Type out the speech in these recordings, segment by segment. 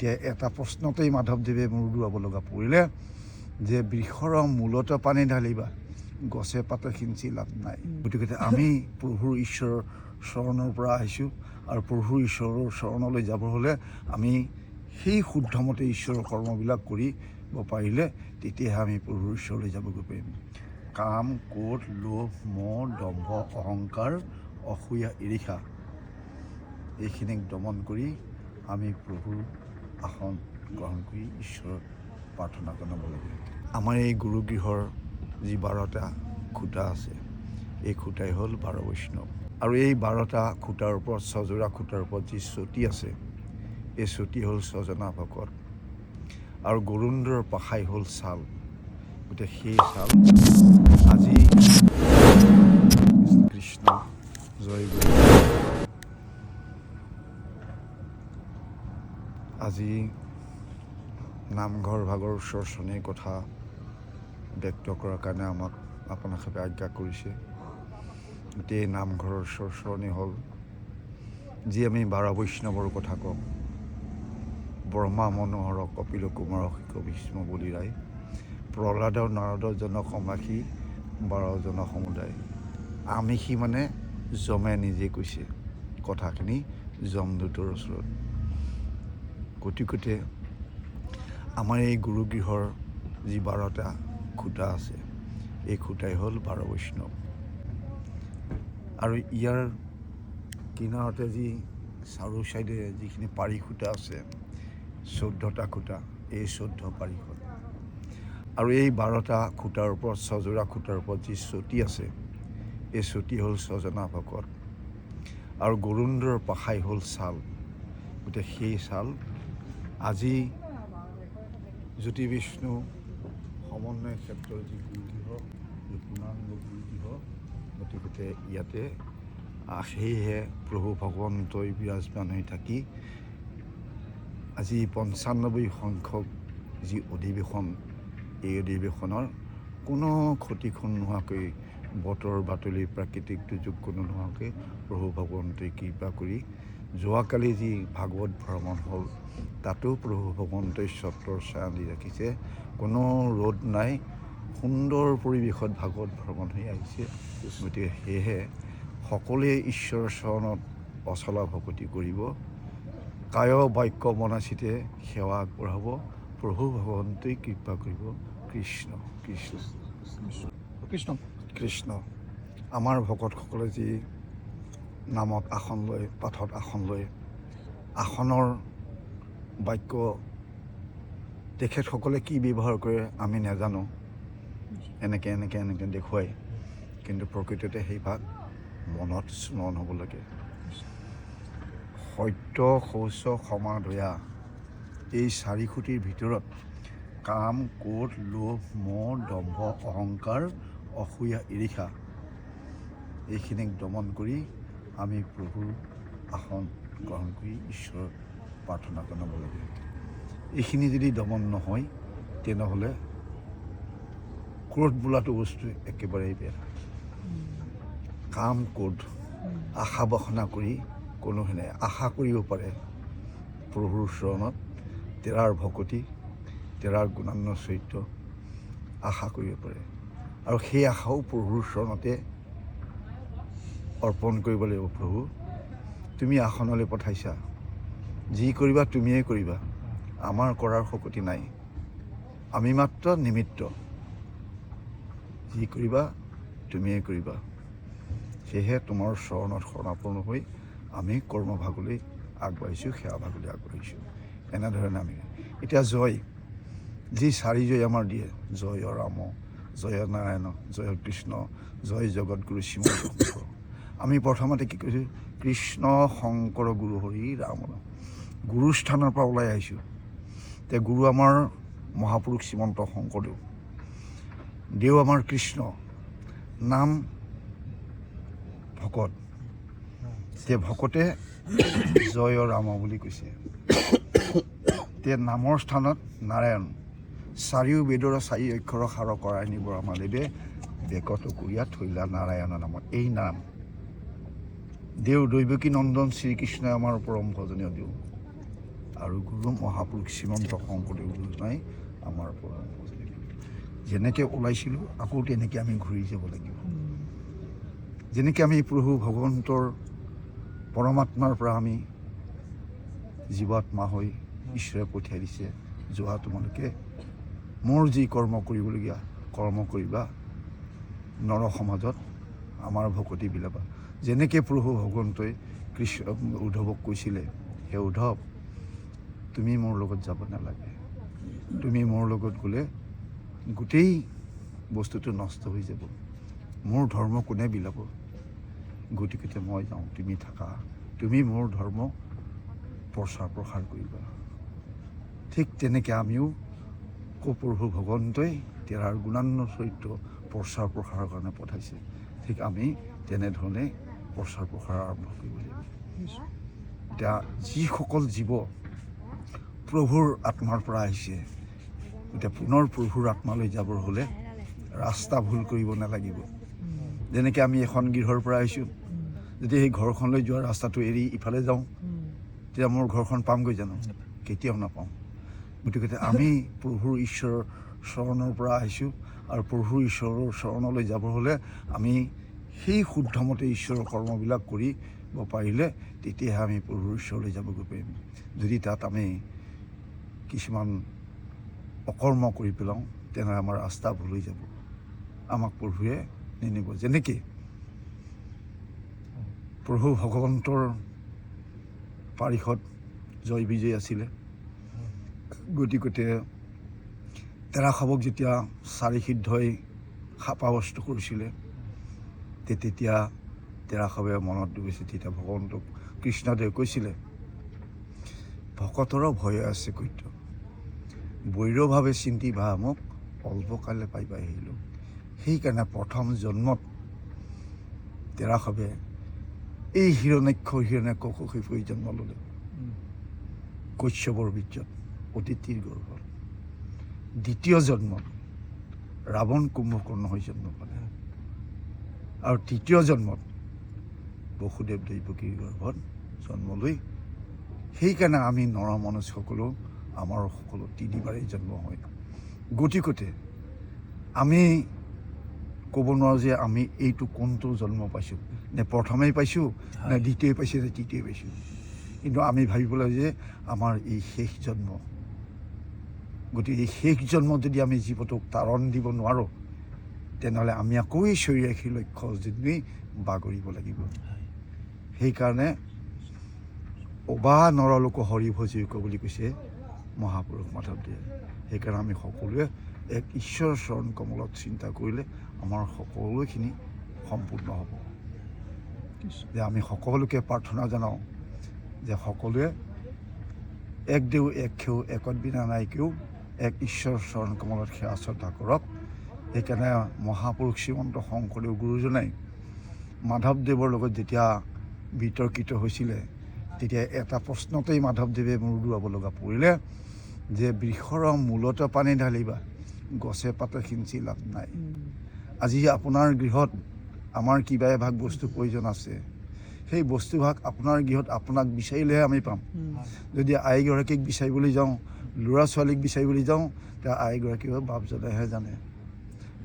এতিয়া এটা প্ৰশ্নতেই মাধৱদেৱে মূৰ দোৱাব লগা পৰিলে যে বৃক্ষৰ মূলত পানী ঢালিবা, গছে পাতে সিঞ্চি লাভ নাই। গতিকে আমি প্ৰভুৰ ঈশ্বৰৰ চৰণৰ পৰা আহিছোঁ আৰু প্ৰভুৰ ঈশ্বৰৰ চৰণলৈ যাব হ'লে আমি সেই শুদ্ধমতে ঈশ্বৰৰ কৰ্মবিলাক কৰিব পাৰিলে তেতিয়াহে আমি প্ৰভুৰ ঈশ্বৰলৈ যাবগৈ পাৰিম। কাম, ক্ৰোধ, লোভ, মোহ, দম্ভ, অহংকাৰ, অসূয়া, ঈৰ্ষা এইখিনিক দমন কৰি আমি প্ৰভুৰ আসন গ্ৰহণ কৰি ঈশ্বৰৰ প্ৰাৰ্থনা জনাব লাগে। আমাৰ এই গুৰুগৃহৰ যি 12টা খুঁটা আছে, এই খুঁটাই হ'ল 12 বৈষ্ণৱ। আৰু এই 12টা খুঁটাৰ ওপৰত 6যোৰা খুঁটাৰ ওপৰত যি চতি আছে, এই চতি হ'ল 6জনা ভকত আৰু গৰুণ্ডৰ পাখাই হ'ল ছাল। গতিকে সেই ছাল আজি কৃষ্ণ জয় গুৰু। আজি নামঘৰ ভাগৰ চৰচনীৰ কথা ব্যক্ত কৰাৰ কাৰণে আমাক আপোনালোকে আজ্ঞা কৰিছে। গোটেই নামঘৰৰ চৰচৰণি হ'ল যি আমি 12 বৈষ্ণৱৰ কথা কওঁ, ব্ৰহ্মা মনোহৰ কপিল কুমাৰ শিক ভীষ্ম বলি ৰায়, প্ৰহ্লাদ নাৰদ জনক অমাসী 12 জন সমুদায়। আমিষি মানে যমে নিজে কৈছে কথাখিনি যমদূতৰ ওচৰত। গতিকে আমাৰ এই গুৰুগৃহৰ যি 12টা খুঁটা আছে, এই খুঁটাই হ'ল 12 বৈষ্ণৱ। আৰু ইয়াৰ কিনাৰতে যি চাৰু চাইডে যিখিনি পাৰি খুঁটা আছে, 14টা খুঁটা, এই 14 পাৰিখন। আৰু এই 12টা খুঁটাৰ ওপৰত 6যোৰা খুঁটাৰ ওপৰত যি চতি আছে, এই চতি হ'ল 6জনা ভকত আৰু গৰুণ্ডৰ পাখাই হ'ল ছাল। গতিকে সেই ছাল আজি জ্যোতি বিষ্ণু সমন্বয় ক্ষেত্ৰৰ যি গুৰুগৃহ, যি পূৰ্ণাংগ গুৰুগৃহ, গতিকে ইয়াতে সেয়েহে প্ৰভু ভগৱন্তই বিৰাজমান হৈ থাকি আজি 95 সংখ্যক যি অধিৱেশন, এই অধিৱেশনৰ কোনো ক্ষতিক্ষণ নোহোৱাকৈ, বতৰ বাতৰি প্ৰাকৃতিক দুৰ্যোগ কোনো নোহোৱাকৈ প্ৰভু ভগৱন্তই কৃপা কৰি যোৱাকালি যি ভাগৱত ভ্ৰমণ হ'ল, তাতো প্ৰভু ভগৱন্তই ছত্ৰৰ ছায়া দি ৰাখিছে। কোনো ৰ'দ নাই, সুন্দৰ পৰিৱেশত ভাগৱত ভ্ৰমণ হৈ আহিছে। গতিকে সেয়েহে সকলোৱে ঈশ্বৰৰ চৰণত অচলা ভকতি কৰিব, কায় বাক্য মনাচিতে সেৱা আগবঢ়াব। প্ৰভু ভগৱন্তই কৃপা কৰিব। কৃষ্ণ কৃষ্ণ কৃষ্ণ কৃষ্ণ। আমাৰ ভকতসকলে যি নামত আসন লয়, পাঠত আসন লয়, আসনৰ বাক্য তেখেতসকলে কি ব্যৱহাৰ কৰে আমি নাজানো, এনেকৈ দেখুৱাই, কিন্তু প্ৰকৃততে সেই ভাগ মনত স্মৰণ হ'ব লাগে। সত্য, শৌচ, ক্ষমা, দয়া, এই 4 খুঁটিৰ ভিতৰত কাম, ক্ৰোধ, লোভ, মোহ, দম্ভ, অহংকাৰ, অসূয়া, ঈৰ্ষা এইখিনিক দমন কৰি আমি প্ৰভুৰ আসন গ্ৰহণ কৰি ঈশ্বৰৰ প্ৰাৰ্থনা জনাব লাগে। এইখিনি যদি দমন নহয়, তেনেহ'লে ক্ৰোধ বোলাটো বস্তু একেবাৰেই বেয়া। কাম, ক্ৰোধ, আশা বাসনা কৰি কোনোহে নাই। আশা কৰিব পাৰে প্ৰভুৰ চৰণত, তেৰাৰ ভকতি, তেৰাৰ গুণান্ন চৰিত্ৰ আশা কৰিব পাৰে, আৰু সেই আশাও প্ৰভুৰ চৰণতে অৰ্পণ কৰিব লাগিব। প্ৰভু, তুমি আসনলৈ পঠাইছা, যি কৰিবা তুমিয়ে কৰিবা, আমাৰ কৰাৰ শক্তি নাই, আমি মাত্ৰ নিমিত্ত, যি কৰিবা তুমিয়ে কৰিবা। সেয়েহে তোমাৰ চৰণত শৰণাপন্ন হৈ আমি কৰ্মভাগলৈ আগবাঢ়িছোঁ, সেৱা ভাগলৈ আগবাঢ়িছোঁ। এনেধৰণে আমি এতিয়া জয়, যি 4 জয় আমাৰ দিয়ে, জয় ৰাম, জয় নাৰায়ণ, জয় কৃষ্ণ, জয় জগতগুৰু শ্ৰীমন্ত শংকৰ। আমি প্ৰথমতে কি কৈছোঁ? কৃষ্ণ শংকৰ গুৰু হৰি ৰাম। গুৰুস্থানৰ পৰা ওলাই আহিছোঁ। এতিয়া গুৰু আমাৰ মহাপুৰুষ শ্ৰীমন্ত শংকৰদেৱ, দেও আমাৰ কৃষ্ণ, নাম ভকত। এতিয়া ভকতে জয় ৰাম বুলি কৈছে। এতিয়া নামৰ স্থানত নাৰায়ণ, 4 বেদৰ 4 অক্ষৰ সাৰ কৰাই নিব আমাদেৱে, বেকত কুৰিয়া থৈলা নাৰায়ণ নামত। এই নাম দেও দৈৱকী নন্দন শ্ৰীকৃষ্ণই আমাৰ পৰম ভজনীয় দেও। আৰু গুৰু মহাপুৰুষ শ্ৰীমন্ত শংকৰদেৱ গুৰুজনাই আমাৰ পৰম পূজ্য। যেনেকৈ ওলাইছিলোঁ আকৌ তেনেকৈ আমি ঘূৰি যাব লাগিব। যেনেকৈ আমি প্ৰভু ভগৱন্তৰ পৰমাত্মাৰ পৰা আমি জীৱাত্মা হৈ ঈশ্বৰে পঠিয়াই দিছে, যোৱা তোমালোকে মোৰ যি কৰ্ম কৰিবলগীয়া কৰ্ম কৰিবা, নৰ সমাজত আমাৰ ভকতি বিলাবা। যেনেকৈ প্ৰভু ভগৱন্তই উদ্ধৱক কৈছিলে, হে উদ্ধৱ, তুমি মোৰ লগত যাব নালাগে, তুমি মোৰ লগত গ'লে গোটেই বস্তুটো নষ্ট হৈ যাব, মোৰ ধৰ্ম কোনে বিলাব, গতিকে মই যাওঁ, তুমি থাকা, তুমি মোৰ ধৰ্ম প্ৰচাৰ প্ৰসাৰ কৰিবা। ঠিক তেনেকৈ আমিও প্ৰভু ভগৱন্তই তেৰাৰ গুণান্ন চৰিত্ৰ প্ৰচাৰ প্ৰসাৰৰ কাৰণে পঠাইছে। ঠিক আমি তেনেধৰণে প্ৰচাৰ প্ৰসাৰ আৰম্ভ কৰিব লাগিব। এতিয়া যিসকল জীৱ প্ৰভুৰ আত্মাৰ পৰা আহিছে, এতিয়া পুনৰ প্ৰভুৰ আত্মালৈ যাবৰ হ'লে ৰাস্তা ভুল কৰিব নালাগিব। যেনেকৈ আমি এখন গৃহৰ পৰা আহিছোঁ, যদি সেই ঘৰখনলৈ যোৱা ৰাস্তাটো এৰি ইফালে যাওঁ, তেতিয়া মোৰ ঘৰখন পামগৈ জানো? কেতিয়াও নাপাওঁ। গতিকে আমি প্ৰভুৰ ঈশ্বৰৰ চৰণৰ পৰা আহিছোঁ, আৰু প্ৰভুৰ ঈশ্বৰৰ চৰণলৈ যাব হ'লে আমি সেই শুদ্ধমতে ঈশ্বৰৰ কৰ্মবিলাক কৰিব পাৰিলে তেতিয়াহে আমি প্ৰভুৰ ঈশ্বৰলৈ যাবগৈ পাৰিম। যদি তাত আমি কিছুমান অকৰ্ম কৰি পেলাওঁ, তেনেহ'লে আমাৰ ৰাস্তা ভুল হৈ যাব, আমাক প্ৰভুৱে নিনিব। যেনেকৈ প্ৰভু ভগৱন্তৰ পাৰিষদ জয় বিজয় আছিলে, গতিকে তেৰাসৱক যেতিয়া চাৰি সিদ্ধই শাপাবস্ত কৰিছিলে, তেতিয়া তেৰাসৱে মনত ডুবিছে। তেতিয়া ভগৱন্তক কৃষ্ণদেৱে কৈছিলে, ভকতৰ ভয় আছে কৈত, বৈৰভাৱে চিন্তি ভা মোক অল্পকালে পাইবা আহিলোঁ। সেইকাৰণে প্ৰথম জন্মত তেৰাসৱে এই হিৰণ্যাক্ষ হৈ জন্ম ল'লে, কশ্যপৰ বীৰ্যত অদিতিৰ গৰ্ভত। দ্বিতীয় জন্মত ৰাৱণ কুম্ভকৰ্ণ হৈ জন্ম পালে, আৰু তৃতীয় জন্মত বসুদেৱ দৈৱকীৰ গৰ্ভত জন্ম লৈ, সেইকাৰণে আমি নৰ মনুষ্যসকলো আমাৰ সকলো তিনিবাৰেই জন্ম হয়। গতিকতে আমি ক'ব নোৱাৰোঁ যে আমি এইটো কোনটো জন্ম পাইছোঁ, নে প্ৰথমেই পাইছোঁ, নে দ্বিতীয় পাইছোঁ, নে তৃতীয় পাইছোঁ। কিন্তু আমি ভাবিব লাগে যে আমাৰ এই শেষ জন্ম। গতিকে এই শেষ জন্মত যদি আমি জীৱটোক তাৰণ দিব নোৱাৰোঁ, তেনেহ'লে আমি আকৌ এই চৈৰাশী লক্ষ্য জন্মেই বাগৰিব লাগিব। সেইকাৰণে অবা নৰলোক হৰি ভজিক বুলি কৈছে মহাপুৰুষ মাধৱদেৱে। সেইকাৰণে আমি সকলোৱে এক ঈশ্বৰৰ চৰণ কমলত চিন্তা কৰিলে আমাৰ সকলোখিনি সম্পূৰ্ণ হ'ব। যে আমি সকলোকে প্ৰাৰ্থনা জনাওঁ যে সকলোৱে এক দেও এক সেও একত বিনা নাইকেও এক ঈশ্বৰৰ চৰণ কমলত সেৱা শ্ৰদ্ধা কৰক। সেইকাৰণে মহাপুৰুষ শ্ৰীমন্ত শংকৰদেৱ গুৰুজনাই মাধৱদেৱৰ লগত যেতিয়া বিতৰ্কিত হৈছিলে, তেতিয়া এটা প্ৰশ্নতেই মাধৱদেৱে মূৰ দোৱাব লগা পৰিলে যে বৃক্ষৰ মূলতে পানী ঢালিবা, গছে পাতে সিঞ্চি লাভ নাই। আজি আপোনাৰ গৃহত আমাৰ কিবা এভাগ বস্তু প্ৰয়োজন আছে, সেই বস্তুভাগ আপোনাৰ গৃহত আপোনাক বিচাৰিলেহে আমি পাম। যদি আইগৰাকীক বিচাৰিবলৈ যাওঁ, ল'ৰা ছোৱালীক বিচাৰিবলৈ যাওঁ, তেতিয়া আইগৰাকীও বাপজনেহে জানে,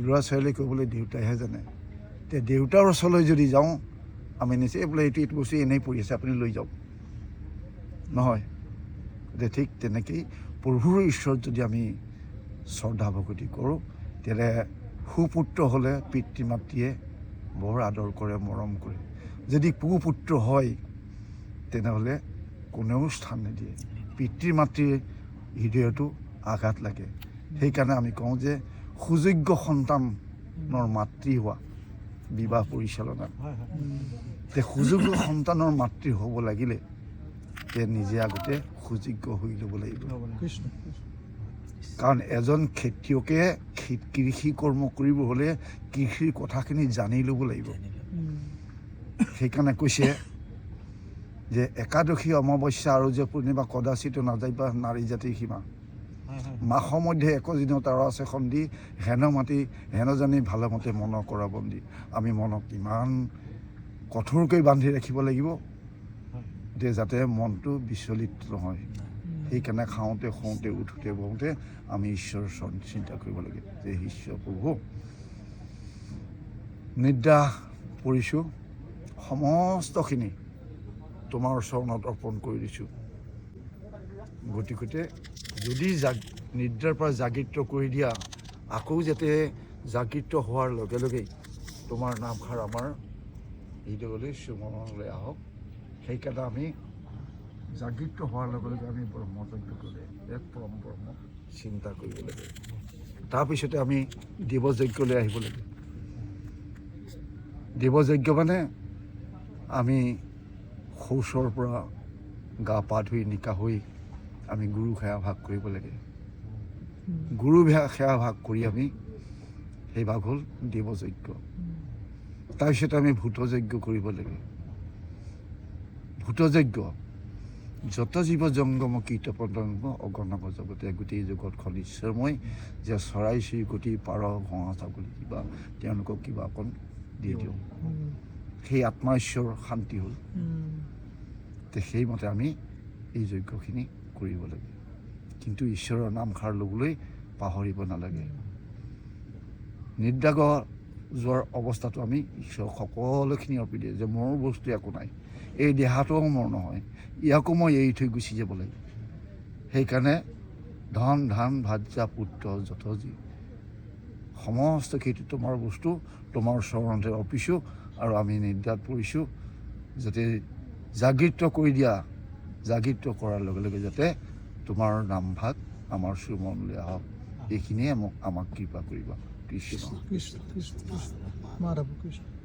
ল'ৰা ছোৱালীক ক'বলৈ দেউতাইহে জানে। এতিয়া দেউতাৰ ওচৰলৈ যদি যাওঁ, আমি নিশ্চয় বোলে এইটো বস্তু এনেই পৰি আছে, আপুনি লৈ যাওক, নহয়। গতিকে ঠিক তেনেকেই প্ৰভুৰ ঈশ্বৰত যদি আমি শ্ৰদ্ধা ভক্তি কৰোঁ, তেতিয়াহ'লে সুপুত্ৰ হ'লে পিতৃ মাতৃয়ে বৰ আদৰ কৰে, মৰম কৰে। যদি কুপুত্ৰ হয়, তেনেহ'লে কোনেও স্থান নিদিয়ে, পিতৃ মাতৃৰ হৃদয়তো আঘাত লাগে। সেইকাৰণে আমি কওঁ যে সুযোগ্য সন্তানৰ মাতৃ হোৱা বিবাহ পৰিচালনাত। তে সুযোগ্য সন্তানৰ মাতৃ হ'ব লাগিলে তে নিজে আগতে সুযোগ্য হৈ ল'ব লাগিব। কাৰণ এজন খেতিয়কে কৃষি কৰ্ম কৰিব হ'লে কৃষিৰ কথাখিনি জানি ল'ব লাগিব। সেইকাৰণে কৈছে যে একাদশী অমাৱস্যা আৰু যে পূৰ্ণিমা কদাচিত নাযাইবা নাৰী জাতিৰ সীমা, মাহৰ মধ্যে একদিন তাৰা আছে সন্ধি, হেন মাতি হেন জানি ভালেমতে মন কৰা বন্দী। আমি মনক ইমান কঠোৰকৈ বান্ধি ৰাখিব লাগিব যে যাতে মনটো বিচলিত নহয়। সেইকাৰণে খাওঁতে শুওঁতে উঠোঁতে বহোঁতে আমি ঈশ্বৰৰ ওচৰত চিন্তা কৰিব লাগে যে ঈশ্বৰ প্ৰভু নিদ্ৰা পৰিছোঁ, সমস্তখিনি তোমাৰ চৰণত অৰ্পণ কৰি দিছোঁ। গতিকে যদি নিদ্ৰাৰ পৰা জাগৃত কৰি দিয়া, আকৌ যাতে জাগৃত হোৱাৰ লগে লগেই তোমাৰ নামষাৰ আমাৰ হৃদয়লৈ সুমনলৈ আহক। সেইকাৰণে আমি জাগৃত হোৱাৰ লগে লগে আমি ব্ৰহ্মযজ্ঞ কৰিলে এক পৰম ব্ৰহ্ম চিন্তা কৰিব লাগে। তাৰপিছতে আমি দেৱযজ্ঞলৈ আহিব লাগে। দেৱযজ্ঞ মানে আমি শৌচৰ পৰা গা পা ধুই নিকা হৈ আমি গুৰু সেৱা ভাগ কৰিব লাগে। গুৰু সেৱা ভাগ কৰি আমি সেই ভাগ হ'ল দেৱযজ্ঞ। তাৰপিছত আমি ভূতযজ্ঞ কৰিব লাগে। ভূতযজ্ঞ যত জীৱ জংগম কীট পতংগ অগণৱ জগতে, গোটেই জগতখন ঈশ্বৰময়, যে চৰাই চিৰিকটি পাৰ ঘোঁৰা ছাগলী কিবা তেওঁলোকক কিবা অকণ দি দিওঁ, সেই আত্মা ঈশ্বৰ শান্তি হ'ল। সেইমতে আমি এই যজ্ঞখিনি কৰিব লাগে। কিন্তু ঈশ্বৰৰ নামষাৰ ল'বলৈ পাহৰিব নালাগে। নিদ্ৰা যোৱাৰ অৱস্থাটো আমি ঈশ্বৰক সকলোখিনি অৰ্পি দিয়ে যে মোৰ বস্তু একো নাই, এই দেহাটোও মোৰ নহয়, ইয়াকো মই এৰি থৈ গুচি যাব লাগে। সেইকাৰণে ধন ধান ভাৰ্যা পুত্ৰ যত যি সমস্ত সেইটো তোমাৰ বস্তু তোমাৰ চৰণতে অৰ্পিছোঁ। আৰু আমি নিদ্ৰাত পৰিছোঁ, যাতে জাগৃত কৰি দিয়া, জাগৃত কৰাৰ লগে লগে যাতে তোমাৰ নামভাগ আমাৰ সুমনলৈ আহক। এইখিনিয়ে আমাক কৃপা কৰিবা। কৃষ্ণ কৃষ্ণ কৃষ্ণ কৃষ্ণ।